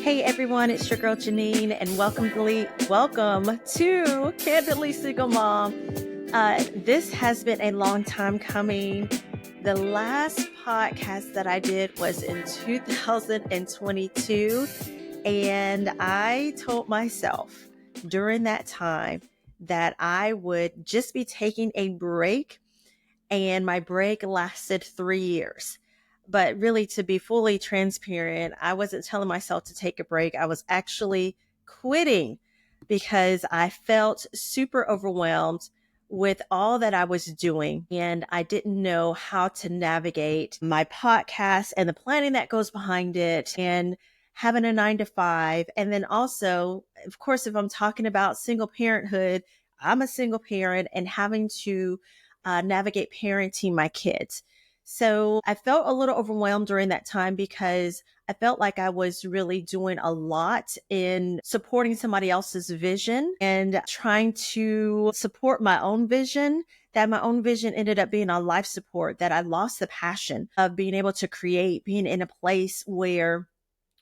Hey everyone, it's your girl Jeneen, and welcome to Candidly Single Mom. This has been a long time coming. The last podcast that I did was in 2022, and I told myself during that time that I would just be taking a break, and my break lasted 3 years. But really, to be fully transparent, I wasn't telling myself to take a break. I was actually quitting because I felt super overwhelmed with all that I was doing. And I didn't know how to navigate my podcast and the planning that goes behind it and having a 9 to 5. And then also, of course, if I'm talking about single parenthood, I'm a single parent and having to navigate parenting my kids. So I felt a little overwhelmed during that time because I felt like I was really doing a lot in supporting somebody else's vision and trying to support my own vision. That my own vision ended up being on life support, that I lost the passion of being able to create, being in a place where,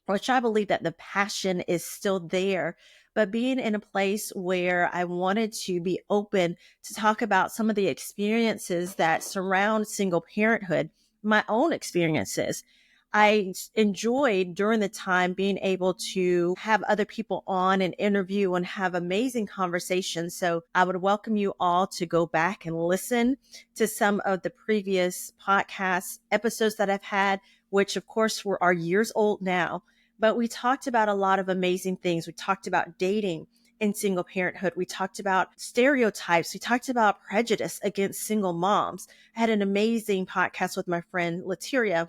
which I believe that the passion is still there, but being in a place where I wanted to be open to talk about some of the experiences that surround single parenthood, my own experiences. I enjoyed during the time being able to have other people on and interview and have amazing conversations. So I would welcome you all to go back and listen to some of the previous podcast episodes that I've had, which of course are years old now. But we talked about a lot of amazing things. We talked about dating in single parenthood. We talked about stereotypes. We talked about prejudice against single moms. I had an amazing podcast with my friend Latiria,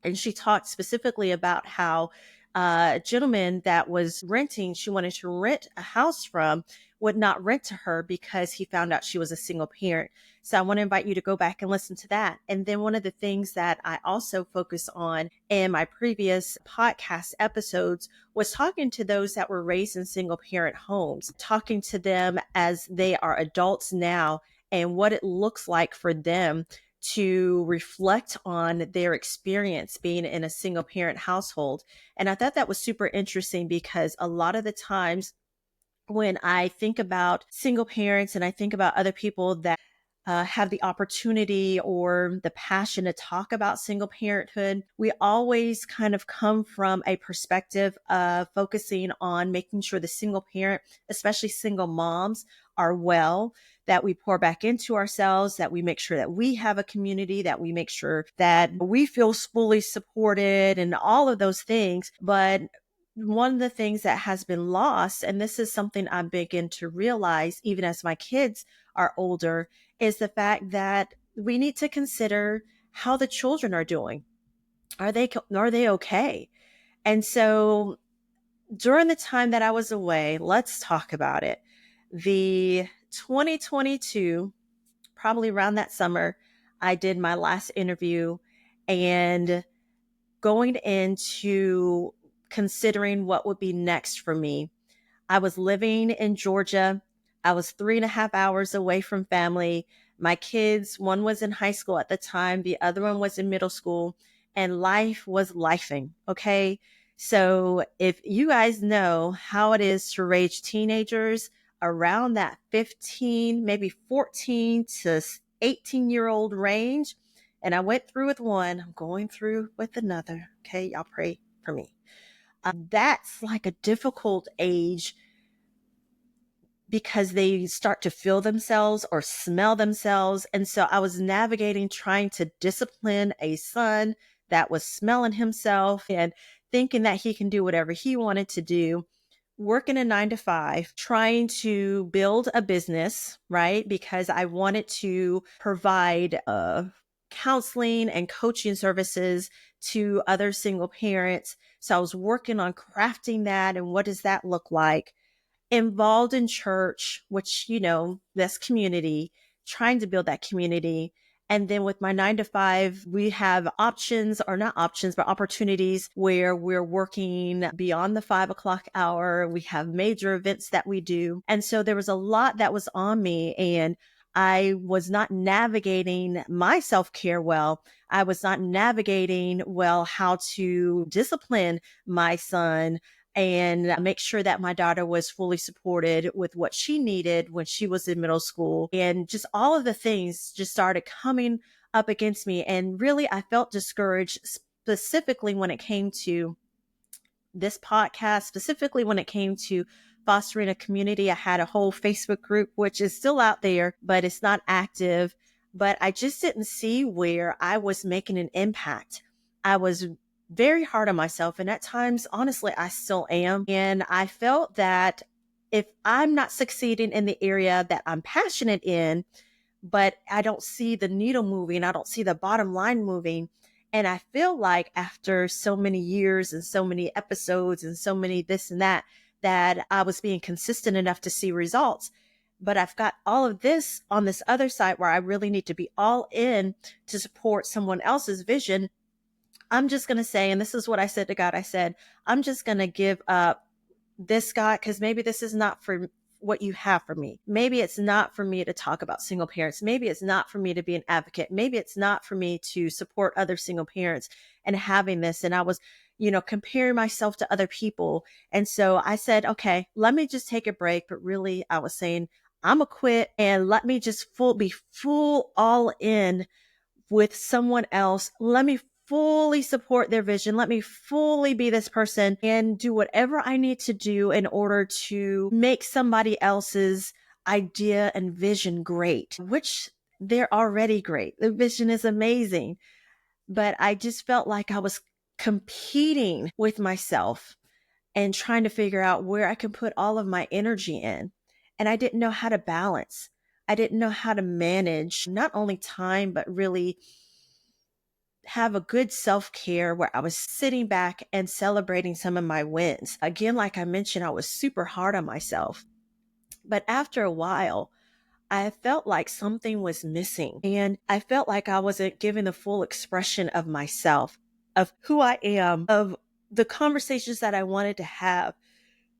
and she talked specifically about how a gentleman that was renting, she wanted to rent a house from, would not rent to her because he found out she was a single parent. So I want to invite you to go back and listen to that. And then one of the things that I also focus on in my previous podcast episodes was talking to those that were raised in single parent homes, talking to them as they are adults now and what it looks like for them to reflect on their experience being in a single parent household. And I thought that was super interesting because a lot of the times when I think about single parents and I think about other people that have the opportunity or the passion to talk about single parenthood, we always kind of come from a perspective of focusing on making sure the single parent, especially single moms, are well, that we pour back into ourselves, that we make sure that we have a community, that we make sure that we feel fully supported and all of those things. But one of the things that has been lost, and this is something I begin to realize even as my kids are older, is the fact that we need to consider how the children are doing. Are they okay? And so during the time that I was away, let's talk about it. The 2022, probably around that summer, I did my last interview, and going into considering what would be next for me. I was living in Georgia. I was 3.5 hours away from family. My kids, one was in high school at the time, the other one was in middle school, and life was lifing. Okay. So if you guys know how it is to raise teenagers around that 15, maybe 14 to 18-year-old range, and I went through with one, I'm going through with another. Okay. Y'all pray for me. That's like a difficult age because they start to feel themselves or smell themselves. And so I was navigating trying to discipline a son that was smelling himself and thinking that he can do whatever he wanted to do, working a 9 to 5, trying to build a business, right? Because I wanted to provide counseling and coaching services to other single parents. So I was working on crafting that and what does that look like? Involved in church, which, that's community, trying to build that community. And then with my 9 to 5, we have options, or not options, but opportunities where we're working beyond the 5 o'clock hour. We have major events that we do. And so there was a lot that was on me, and I was not navigating my self-care well. I was not navigating well how to discipline my son and make sure that my daughter was fully supported with what she needed when she was in middle school. And just all of the things just started coming up against me. And really, I felt discouraged, specifically when it came to this podcast, specifically when it came to fostering a community. I had a whole Facebook group, which is still out there, but it's not active. But I just didn't see where I was making an impact. I was very hard on myself. And at times, honestly, I still am. And I felt that if I'm not succeeding in the area that I'm passionate in, but I don't see the needle moving, I don't see the bottom line moving. And I feel like after so many years and so many episodes and so many this and that, that I was being consistent enough to see results. But I've got all of this on this other side where I really need to be all in to support someone else's vision. I'm just going to say, and this is what I said to God, I said, I'm just going to give up this, God, because maybe this is not for what you have for me. Maybe it's not for me to talk about single parents. Maybe it's not for me to be an advocate. Maybe it's not for me to support other single parents and having this. And I was, comparing myself to other people. And so I said, okay, let me just take a break. But really, I was saying, I'm going to quit and let me just be full all in with someone else. Let me fully support their vision. Let me fully be this person and do whatever I need to do in order to make somebody else's idea and vision great, which they're already great. The vision is amazing. But I just felt like I was competing with myself and trying to figure out where I can put all of my energy in. And I didn't know how to balance. I didn't know how to manage not only time, but really have a good self-care where I was sitting back and celebrating some of my wins. Again, like I mentioned, I was super hard on myself. But after a while, I felt like something was missing and I felt like I wasn't giving the full expression of myself, of who I am, of the conversations that I wanted to have,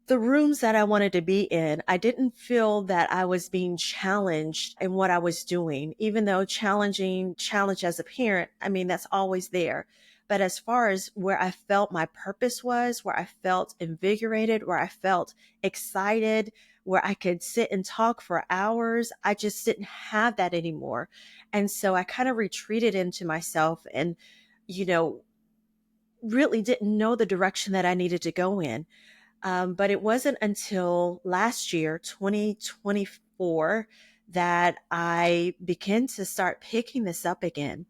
the rooms that I wanted to be in. I didn't feel that I was being challenged in what I was doing, even though challenge as a parent, I mean, that's always there. But as far as where I felt my purpose was, where I felt invigorated, where I felt excited, where I could sit and talk for hours, I just didn't have that anymore. And so I kind of retreated into myself and, you know, really didn't know the direction that I needed to go in. But it wasn't until last year, 2024, that I began to start picking this up again.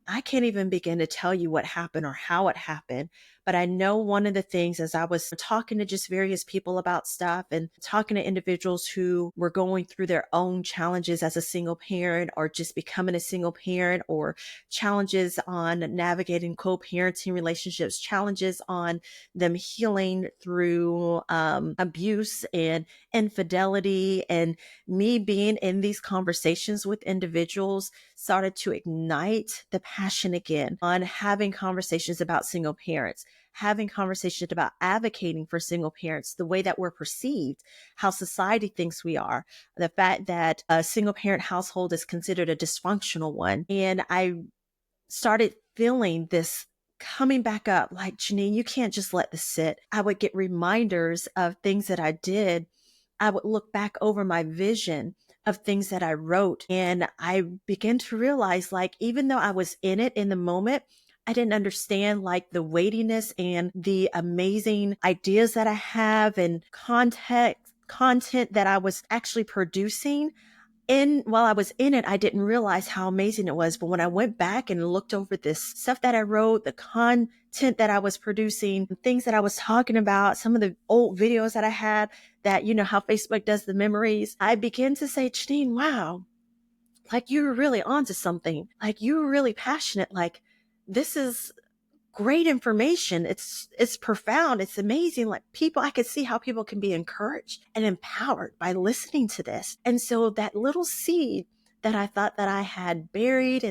I can't even begin to tell you what happened or how it happened. But I know one of the things, as I was talking to just various people about stuff and talking to individuals who were going through their own challenges as a single parent or just becoming a single parent, or challenges on navigating co-parenting relationships, challenges on them healing through abuse and infidelity, and me being in these conversations with individuals started to ignite the passion again on having conversations about single parents, having conversations about advocating for single parents, the way that we're perceived, how society thinks we are, the fact that a single parent household is considered a dysfunctional one. And I started feeling this coming back up like, Jeneen, you can't just let this sit. I would get reminders of things that I did. I would look back over my vision of things that I wrote. And I began to realize, like, even though I was in it in the moment, I didn't understand like the weightiness and the amazing ideas that I have and content that I was actually producing. And while I was in it, I didn't realize how amazing it was. But when I went back and looked over this stuff that I wrote, the content that I was producing, things that I was talking about, some of the old videos that I had, that, you know, how Facebook does the memories, I began to say, Janine, wow, like you were really onto something. Like you were really passionate. Like this is great information. It's profound. It's amazing. Like people, I could see how people can be encouraged and empowered by listening to this. And so that little seed that I thought that I had buried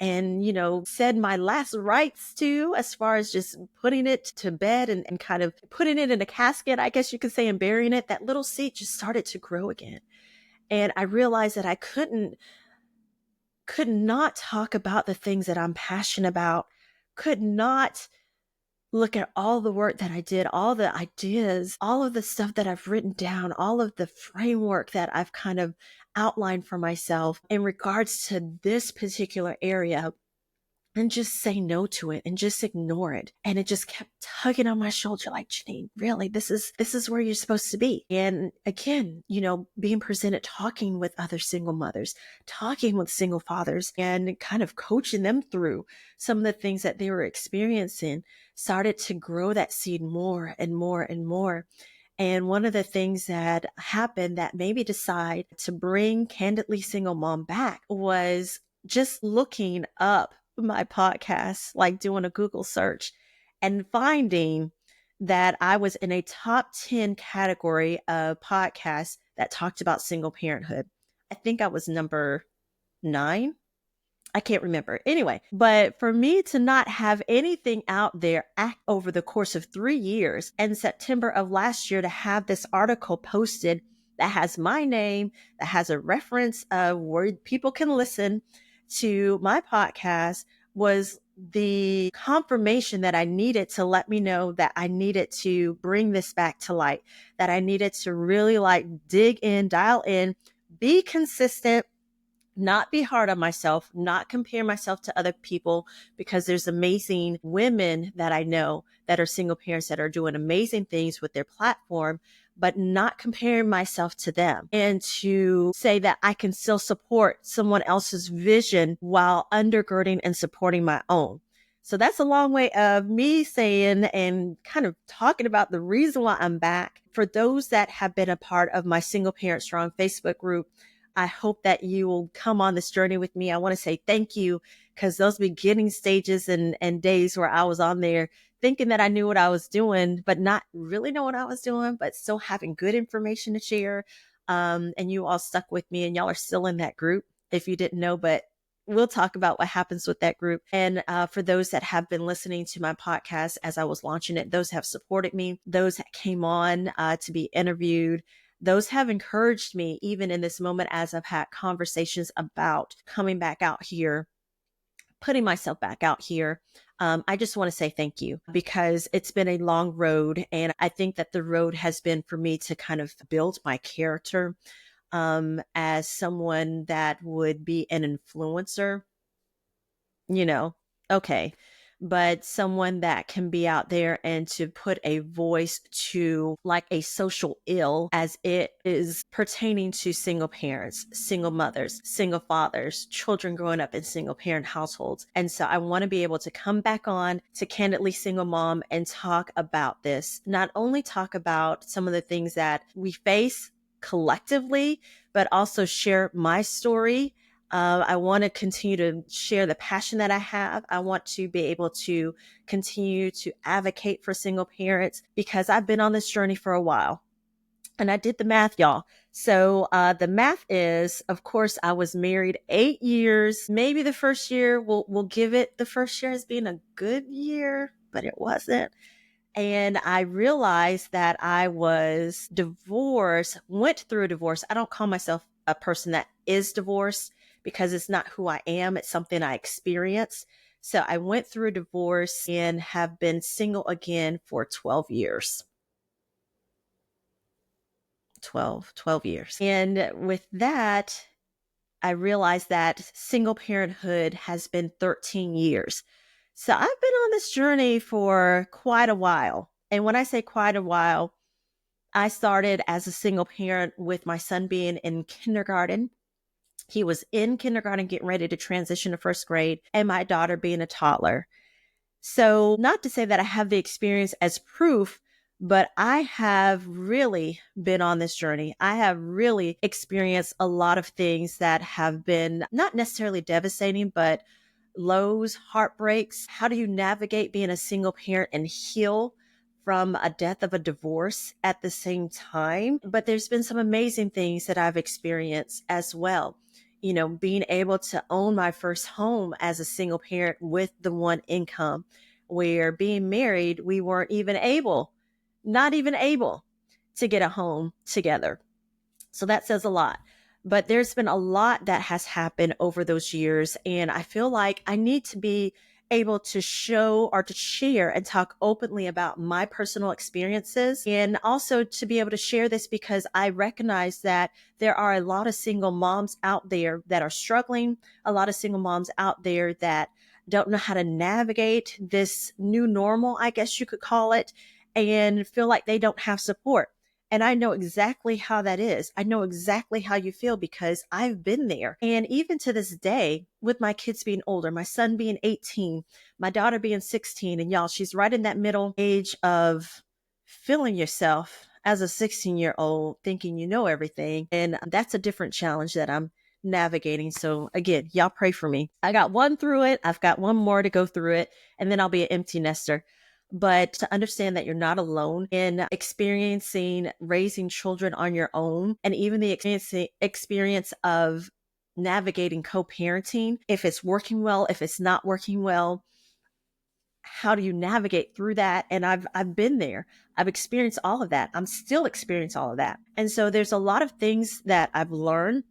and, you know, said my last rites to, as far as just putting it to bed and kind of putting it in a casket, I guess you could say, and burying it, that little seed just started to grow again. And I realized that I could not talk about the things that I'm passionate about, could not look at all the work that I did, all the ideas, all of the stuff that I've written down, all of the framework that I've kind of outlined for myself in regards to this particular area, and just say no to it and just ignore it. And it just kept tugging on my shoulder like, Jeneen, really, this is where you're supposed to be. And again, being presented, talking with other single mothers, talking with single fathers, and kind of coaching them through some of the things that they were experiencing started to grow that seed more and more and more. And one of the things that happened that made me decide to bring Candidly Single Mom back was just looking up my podcast, like doing a Google search and finding that I was in a top 10 category of podcasts that talked about single parenthood. I think I was number 9. I can't remember. Anyway, but for me to not have anything out there over the course of 3 years, and September of last year to have this article posted that has my name, that has a reference of where people can listen to my podcast, was the confirmation that I needed to let me know that I needed to bring this back to light, that I needed to really dig in, dial in, be consistent, not be hard on myself, not compare myself to other people, because there's amazing women that I know that are single parents that are doing amazing things with their platform, but not comparing myself to them, and to say that I can still support someone else's vision while undergirding and supporting my own. So that's a long way of me saying and kind of talking about the reason why I'm back. For those that have been a part of my Single Parent Strong Facebook group, I hope that you will come on this journey with me. I want to say thank you, because those beginning stages and days where I was on there thinking that I knew what I was doing, but not really know what I was doing, but still having good information to share. And you all stuck with me, and y'all are still in that group if you didn't know, but we'll talk about what happens with that group. And for those that have been listening to my podcast as I was launching it, those have supported me, those that came on to be interviewed, those have encouraged me even in this moment as I've had conversations about coming back out here, putting myself back out here. I just want to say thank you, because it's been a long road. And I think that the road has been for me to kind of build my character as someone that would be an influencer, okay. But someone that can be out there and to put a voice to like a social ill as it is pertaining to single parents, single mothers, single fathers, children growing up in single parent households. And so I want to be able to come back on to Candidly Single Mom and talk about this, not only talk about some of the things that we face collectively, but also share my story. I want to continue to share the passion that I have. I want to be able to continue to advocate for single parents, because I've been on this journey for a while. And I did the math, y'all. So the math is, of course, I was married 8 years. Maybe the first year, we'll give it the first year as being a good year, but it wasn't. And I realized that I was divorced, went through a divorce. I don't call myself a person that is divorced, because it's not who I am. It's something I experienced. So I went through a divorce and have been single again for 12 years. 12 years. And with that, I realized that single parenthood has been 13 years. So I've been on this journey for quite a while. And when I say quite a while, I started as a single parent with my son being in kindergarten. He was in kindergarten, getting ready to transition to first grade, and my daughter being a toddler. So not to say that I have the experience as proof, but I have really been on this journey. I have really experienced a lot of things that have been not necessarily devastating, but lows, heartbreaks. How do you navigate being a single parent and heal from a death of a divorce at the same time? But there's been some amazing things that I've experienced as well. Being able to own my first home as a single parent with the one income, where being married, we weren't even not even able to get a home together. So that says a lot. But there's been a lot that has happened over those years. And I feel like I need to be able to show or to share and talk openly about my personal experiences. And also to be able to share this because I recognize that there are a lot of single moms out there that are struggling, a lot of single moms out there that don't know how to navigate this new normal, I guess you could call it, and feel like they don't have support. And I know exactly how that is. I know exactly how you feel because I've been there. And even to this day, with my kids being older, my son being 18, my daughter being 16, and y'all, she's right in that middle age of feeling yourself as a 16-year-old, thinking you know everything. And that's a different challenge that I'm navigating. So again, y'all pray for me. I got one through it. I've got one more to go through it, and then I'll be an empty nester. But to understand that you're not alone in experiencing raising children on your own, and even the experience of navigating co-parenting, if it's working well, if it's not working well, how do you navigate through that? And I've been there. I've experienced all of that. I'm still experiencing all of that. And so there's a lot of things that I've learned,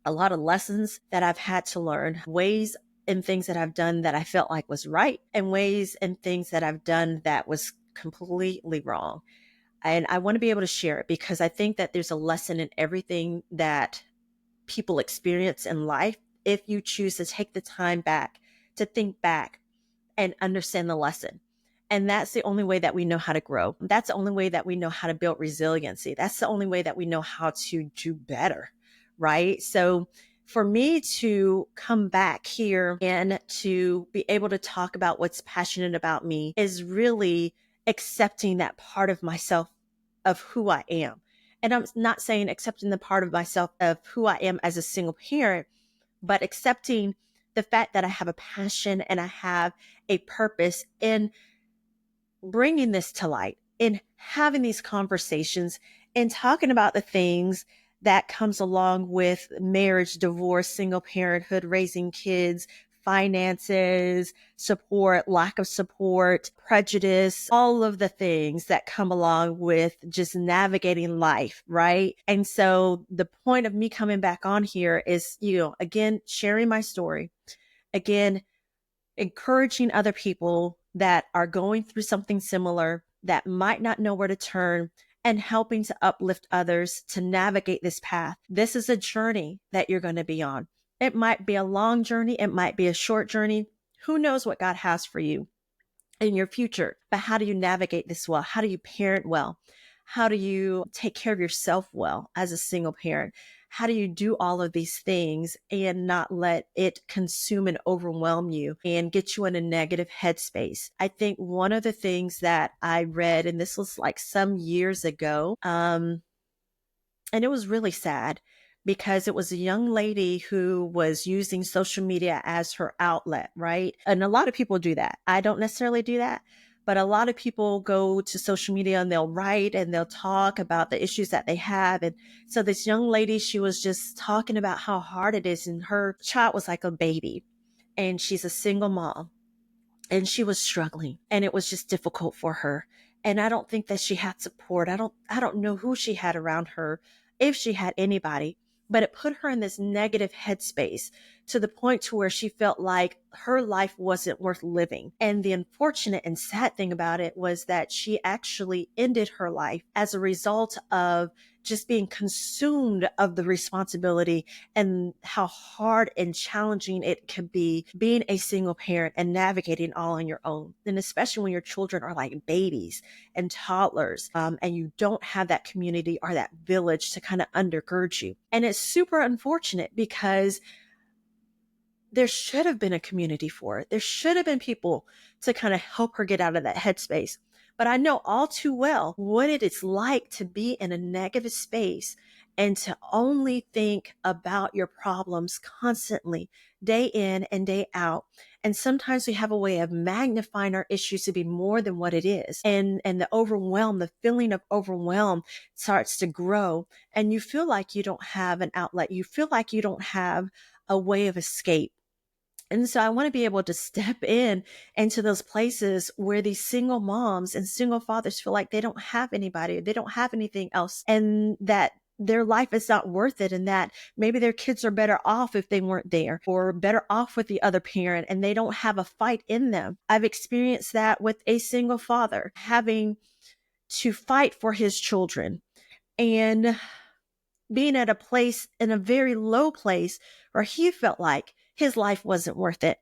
a lot of lessons that I've had to learn, ways and things that I've done that I felt like was right, and ways and things that I've done that was completely wrong. And I want to be able to share it because I think that there's a lesson in everything that people experience in life if you choose to take the time back to think back and understand the lesson. And that's the only way that we know how to grow. That's the only way that we know how to build resiliency. That's the only way that we know how to do better, right? So for me to come back here and to be able to talk about what's passionate about me is really accepting that part of myself of who I am. And I'm not saying accepting the part of myself of who I am as a single parent, but accepting the fact that I have a passion and I have a purpose in bringing this to light, in having these conversations and talking about the things that comes along with marriage, divorce, single parenthood, raising kids, finances, support, lack of support, prejudice, all of the things that come along with just navigating life, right? And so the point of me coming back on here is, again, sharing my story, again, encouraging other people that are going through something similar that might not know where to turn, and helping to uplift others to navigate this path. This is a journey that you're going to be on. It might be a long journey. It might be a short journey. Who knows what God has for you in your future? But how do you navigate this well? How do you parent well? How do you take care of yourself well as a single parent? How do you do all of these things and not let it consume and overwhelm you and get you in a negative headspace? I think one of the things that I read, and this was like some years ago, and it was really sad because it was a young lady who was using social media as her outlet, right? And a lot of people do that. I don't necessarily do that. But a lot of people go to social media and they'll write and they'll talk about the issues that they have. And so this young lady, she was just talking about how hard it is. And her child was like a baby. And she's a single mom. And she was struggling. And it was just difficult for her. And I don't think that she had support. I don't know who she had around her, if she had anybody. But it put her in this negative headspace to the point to where she felt like her life wasn't worth living. And the unfortunate and sad thing about it was that she actually ended her life as a result of just being consumed of the responsibility and how hard and challenging it could be being a single parent and navigating all on your own. And especially when your children are like babies and toddlers, and you don't have that community or that village to kind of undergird you. And it's super unfortunate because there should have been a community for it. There should have been people to kind of help her get out of that headspace. But I know all too well what it is like to be in a negative space and to only think about your problems constantly, day in and day out. And sometimes we have a way of magnifying our issues to be more than what it is. And the feeling of overwhelm starts to grow. And you feel like you don't have an outlet. You feel like you don't have a way of escape. And so I want to be able to step in into those places where these single moms and single fathers feel like they don't have anybody, they don't have anything else, and that their life is not worth it, and that maybe their kids are better off if they weren't there, or better off with the other parent, and they don't have a fight in them. I've experienced that with a single father having to fight for his children and being at a place, in a very low place, where he felt like his life wasn't worth it.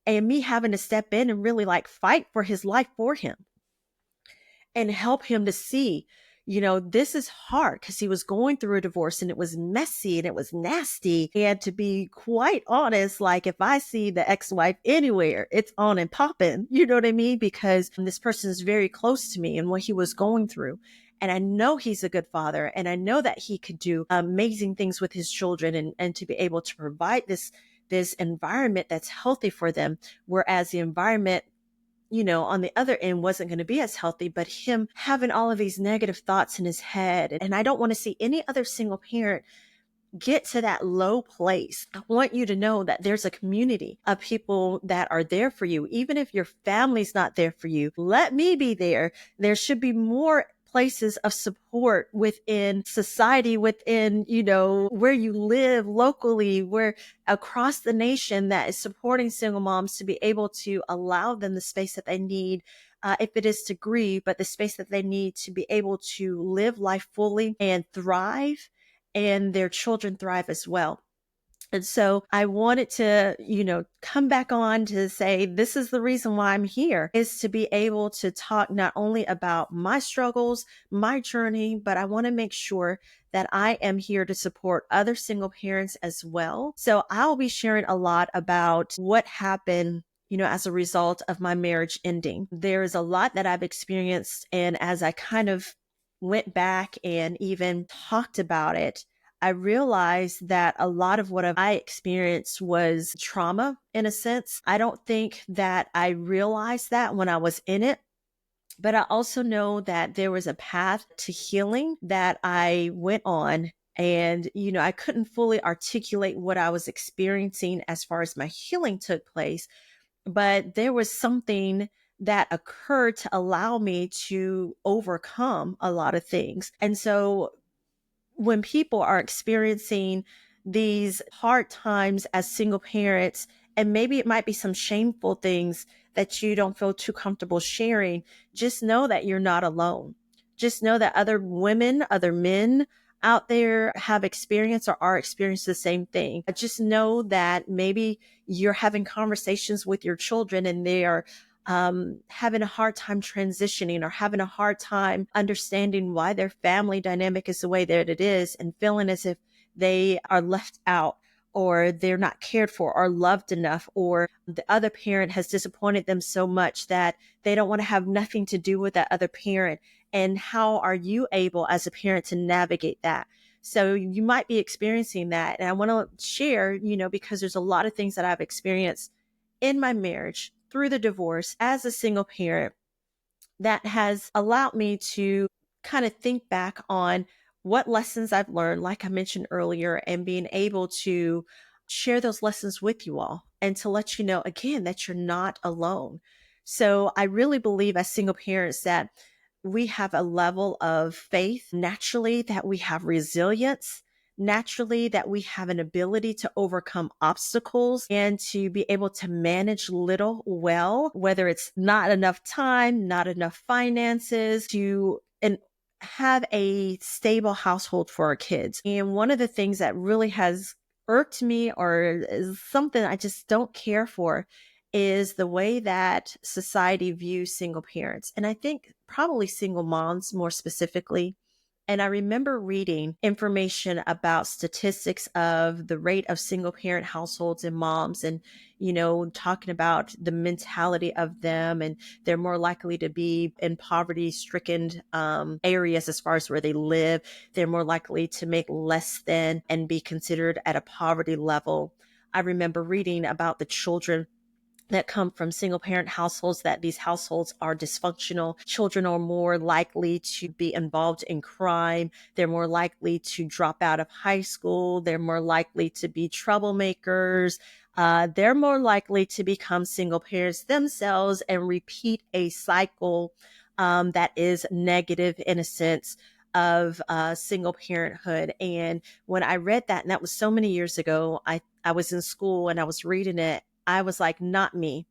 And me having to step in and really like fight for his life for him and help him to see, this is hard, because he was going through a divorce and it was messy and it was nasty. And to be quite honest, like if I see the ex-wife anywhere, it's on and popping, you know what I mean? Because this person is very close to me and what he was going through. And I know he's a good father, and I know that he could do amazing things with his children, and to be able to provide this environment that's healthy for them. Whereas the environment, on the other end wasn't going to be as healthy, but him having all of these negative thoughts in his head. And I don't want to see any other single parent get to that low place. I want you to know that there's a community of people that are there for you. Even if your family's not there for you, let me be there. There should be more places of support within society, within, where you live locally, where across the nation, that is supporting single moms to be able to allow them the space that they need. If it is to grieve, but the space that they need to be able to live life fully and thrive, and their children thrive as well. And so I wanted to, come back on to say, this is the reason why I'm here, is to be able to talk not only about my struggles, my journey, but I want to make sure that I am here to support other single parents as well. So I'll be sharing a lot about what happened, as a result of my marriage ending. There is a lot that I've experienced. And as I kind of went back and even talked about it, I realized that a lot of what I experienced was trauma in a sense. I don't think that I realized that when I was in it, but I also know that there was a path to healing that I went on. And, I couldn't fully articulate what I was experiencing as far as my healing took place, but there was something that occurred to allow me to overcome a lot of things. And so when people are experiencing these hard times as single parents, and maybe it might be some shameful things that you don't feel too comfortable sharing, just know that you're not alone. Just know that other women, other men out there have experienced or are experiencing the same thing. Just know that maybe you're having conversations with your children and they are having a hard time transitioning, or having a hard time understanding why their family dynamic is the way that it is, and feeling as if they are left out, or they're not cared for or loved enough, or the other parent has disappointed them so much that they don't want to have nothing to do with that other parent. And how are you able as a parent to navigate that? So you might be experiencing that. And I want to share, because there's a lot of things that I've experienced in my marriage, through the divorce, as a single parent, that has allowed me to kind of think back on what lessons I've learned, like I mentioned earlier, and being able to share those lessons with you all, and to let you know again that you're not alone. So I really believe as single parents that we have a level of faith naturally, that we have resilience naturally, that we have an ability to overcome obstacles and to be able to manage little well, whether it's not enough time, not enough finances, to and have a stable household for our kids. And one of the things that really has irked me, or is something I just don't care for, is the way that society views single parents. And I think probably single moms more specifically. And I remember reading information about statistics of the rate of single parent households and moms, and, talking about the mentality of them. And they're more likely to be in poverty stricken areas as far as where they live. They're more likely to make less than and be considered at a poverty level. I remember reading about the children that come from single parent households, that these households are dysfunctional. Children are more likely to be involved in crime. They're more likely to drop out of high school. They're more likely to be troublemakers. They're more likely to become single parents themselves and repeat a cycle that is negative in a sense, of single parenthood. And when I read that, and that was so many years ago, I was in school and I was reading it. I was like, not me,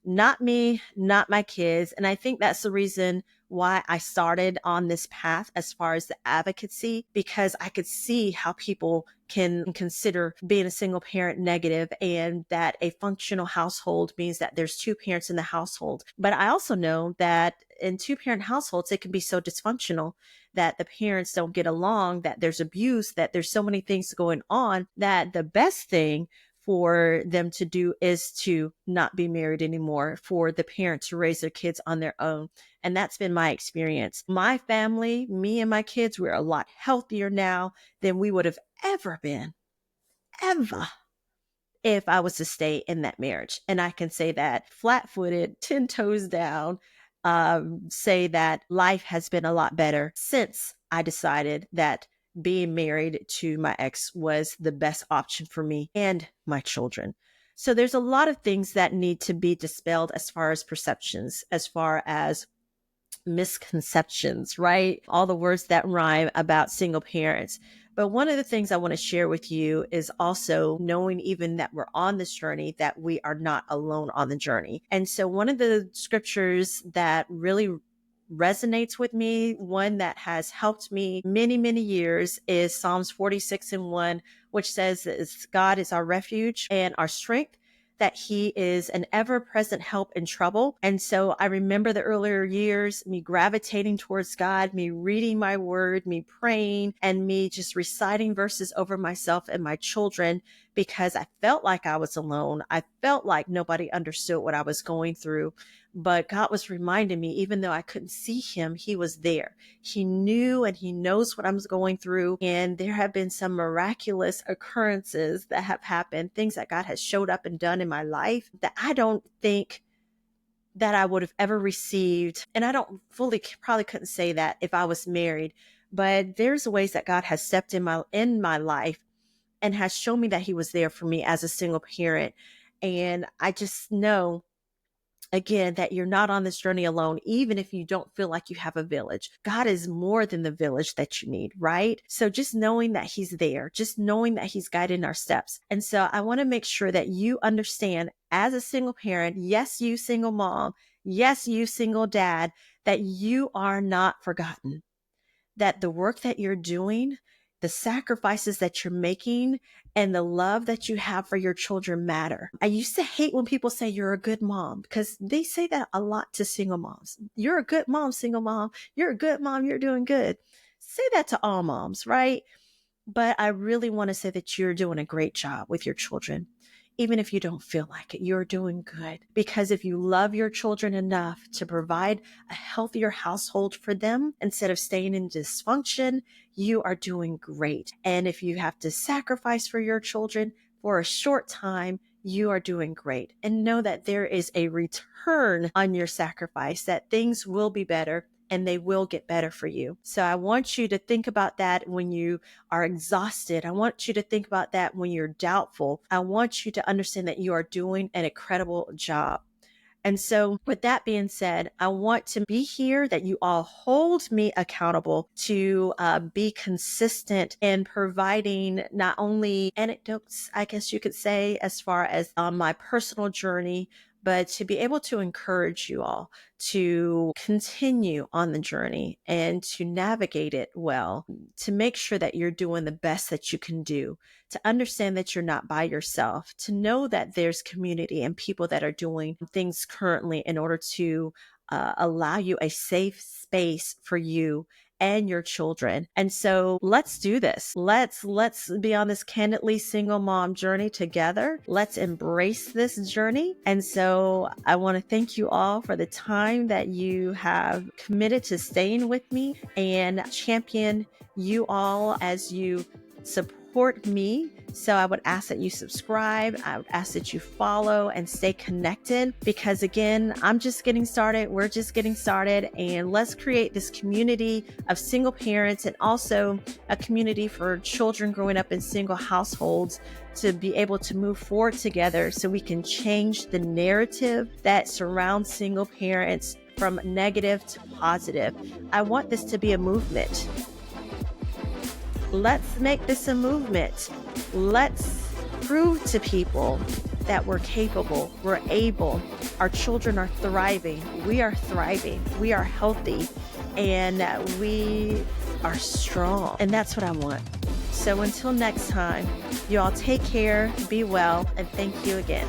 not me, not my kids. And I think that's the reason why I started on this path as far as the advocacy, because I could see how people can consider being a single parent negative, and that a functional household means that there's two parents in the household. But I also know that in two parent households, it can be so dysfunctional that the parents don't get along, that there's abuse, that there's so many things going on, that the best thing for them to do is to not be married anymore, for the parent to raise their kids on their own. And that's been my experience. My family, me and my kids, we're a lot healthier now than we would have ever been, ever, if I was to stay in that marriage. And I can say that flat footed, 10 toes down, say that life has been a lot better since I decided that being married to my ex was the best option for me and my children. So there's a lot of things that need to be dispelled as far as perceptions, as far as misconceptions, right? All the words that rhyme about single parents. But one of the things I want to share with you is also knowing, even that we're on this journey, that we are not alone on the journey. And so one of the scriptures that really resonates with me, one that has helped me many, many years, is Psalms 46:1, which says that God is our refuge and our strength, that he is an ever-present help in trouble. And so I remember the earlier years, me gravitating towards God, me reading my word, me praying, and me just reciting verses over myself and my children, because I felt like I was alone. I felt like nobody understood what I was going through. But God was reminding me, even though I couldn't see him, he was there. He knew and he knows what I'm going through. And there have been some miraculous occurrences that have happened, things that God has showed up and done in my life that I don't think that I would have ever received. And I don't fully, probably couldn't say that if I was married, but there's ways that God has stepped in my life and has shown me that he was there for me as a single parent. And I just know, again, that you're not on this journey alone, even if you don't feel like you have a village. God is more than the village that you need, right? So just knowing that he's there, just knowing that he's guiding our steps. And so I want to make sure that you understand, as a single parent, yes, you single mom, yes, you single dad, that you are not forgotten, that the work that you're doing, the sacrifices that you're making, and the love that you have for your children matter. I used to hate when people say you're a good mom, because they say that a lot to single moms. You're a good mom, single mom. You're a good mom. You're doing good. Say that to all moms, right? But I really want to say that you're doing a great job with your children. Even if you don't feel like it, you're doing good. Because if you love your children enough to provide a healthier household for them instead of staying in dysfunction, you are doing great. And if you have to sacrifice for your children for a short time, you are doing great. And know that there is a return on your sacrifice, that things will be better and they will get better for you. So I want you to think about that when you are exhausted. I want you to think about that when you're doubtful. I want you to understand that you are doing an incredible job. And so with that being said, I want to be here, that you all hold me accountable to be consistent in providing not only anecdotes, I guess you could say, as far as my personal journey, but to be able to encourage you all to continue on the journey and to navigate it well, to make sure that you're doing the best that you can do, to understand that you're not by yourself, to know that there's community and people that are doing things currently in order to allow you a safe space for you and your children. And so let's do this. Let's be on this Candidly single mom journey together. Let's embrace this journey. And so I want to thank you all for the time that you have committed to staying with me, and champion you all as you support me. So I would ask that you subscribe. I would ask that you follow and stay connected, because again, I'm just getting started. We're just getting started, and let's create this community of single parents, and also a community for children growing up in single households, to be able to move forward together so we can change the narrative that surrounds single parents from negative to positive. I want this to be a movement. Let's make this a movement. Let's prove to people that we're capable, we're able, our children are thriving, we are thriving, we are healthy, and we are strong. And that's what I want. So until next time, you all take care, be well, and thank you again.